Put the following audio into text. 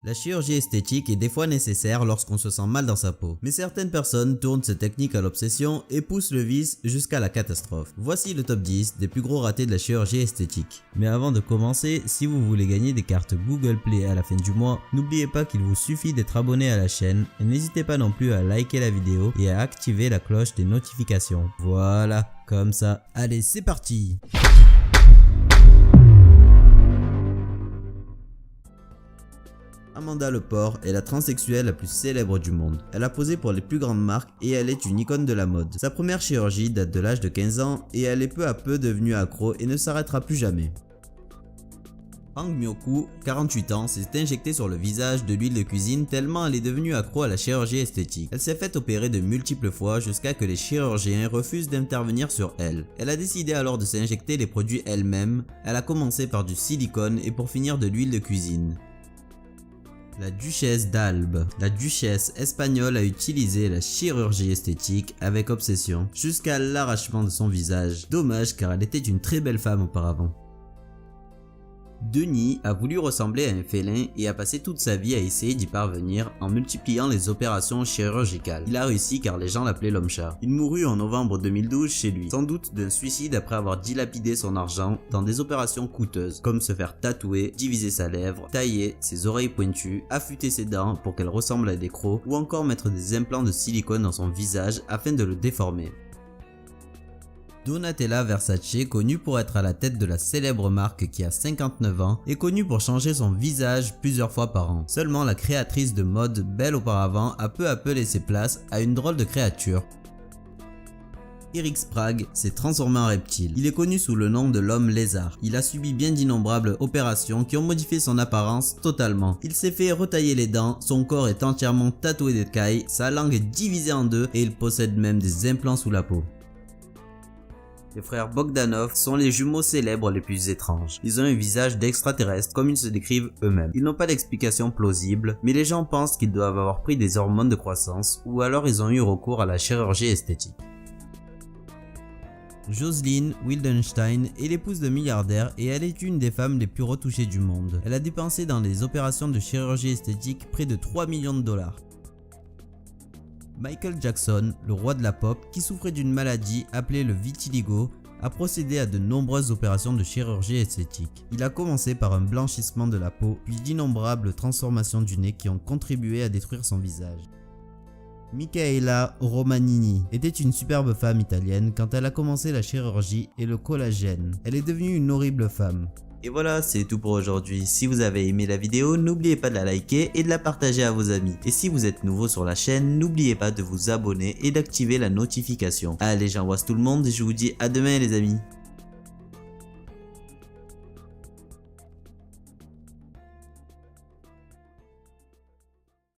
La chirurgie esthétique est des fois nécessaire lorsqu'on se sent mal dans sa peau, mais certaines personnes tournent cette technique à l'obsession et poussent le vice jusqu'à la catastrophe. Voici le top 10 des plus gros ratés de la chirurgie esthétique. Mais avant de commencer, si vous voulez gagner des cartes Google Play à la fin du mois, n'oubliez pas qu'il vous suffit d'être abonné à la chaîne et n'hésitez pas non plus à liker la vidéo et à activer la cloche des notifications. Voilà, comme ça. Allez, c'est parti! Amanda Lepore est la transsexuelle la plus célèbre du monde. Elle a posé pour les plus grandes marques et elle est une icône de la mode. Sa première chirurgie date de l'âge de 15 ans et elle est peu à peu devenue accro et ne s'arrêtera plus jamais. Hang Myoku, 48 ans, s'est injectée sur le visage de l'huile de cuisine tellement elle est devenue accro à la chirurgie esthétique. Elle s'est fait opérer de multiples fois jusqu'à que les chirurgiens refusent d'intervenir sur elle. Elle a décidé alors de s'injecter les produits elle-même. Elle a commencé par du silicone et pour finir de l'huile de cuisine. La duchesse d'Albe. La duchesse espagnole a utilisé la chirurgie esthétique avec obsession, jusqu'à l'arrachement de son visage. Dommage car elle était une très belle femme auparavant. Denis a voulu ressembler à un félin et a passé toute sa vie à essayer d'y parvenir en multipliant les opérations chirurgicales. Il a réussi car les gens l'appelaient l'homme-chat. Il mourut en novembre 2012 chez lui, sans doute d'un suicide après avoir dilapidé son argent dans des opérations coûteuses, comme se faire tatouer, diviser sa lèvre, tailler ses oreilles pointues, affûter ses dents pour qu'elles ressemblent à des crocs, ou encore mettre des implants de silicone dans son visage afin de le déformer. Donatella Versace, connue pour être à la tête de la célèbre marque qui a 59 ans, est connue pour changer son visage plusieurs fois par an. Seulement la créatrice de mode belle auparavant a peu à peu laissé place à une drôle de créature. Eric Sprague s'est transformé en reptile. Il est connu sous le nom de l'homme lézard. Il a subi bien d'innombrables opérations qui ont modifié son apparence totalement. Il s'est fait retailler les dents, son corps est entièrement tatoué d'écailles, sa langue est divisée en deux et il possède même des implants sous la peau. Les frères Bogdanov sont les jumeaux célèbres les plus étranges. Ils ont un visage d'extraterrestres comme ils se décrivent eux-mêmes. Ils n'ont pas d'explication plausible, mais les gens pensent qu'ils doivent avoir pris des hormones de croissance ou alors ils ont eu recours à la chirurgie esthétique. Jocelyn Wildenstein est l'épouse de milliardaire et elle est une des femmes les plus retouchées du monde. Elle a dépensé dans les opérations de chirurgie esthétique près de 3 millions de dollars. Michael Jackson, le roi de la pop, qui souffrait d'une maladie appelée le vitiligo, a procédé à de nombreuses opérations de chirurgie esthétique. Il a commencé par un blanchissement de la peau, puis d'innombrables transformations du nez qui ont contribué à détruire son visage. Michaela Romanini était une superbe femme italienne quand elle a commencé la chirurgie et le collagène. Elle est devenue une horrible femme. Et voilà, c'est tout pour aujourd'hui. Si vous avez aimé la vidéo, n'oubliez pas de la liker et de la partager à vos amis. Et si vous êtes nouveau sur la chaîne, n'oubliez pas de vous abonner et d'activer la notification. Allez, j'embrasse tout le monde et je vous dis à demain les amis.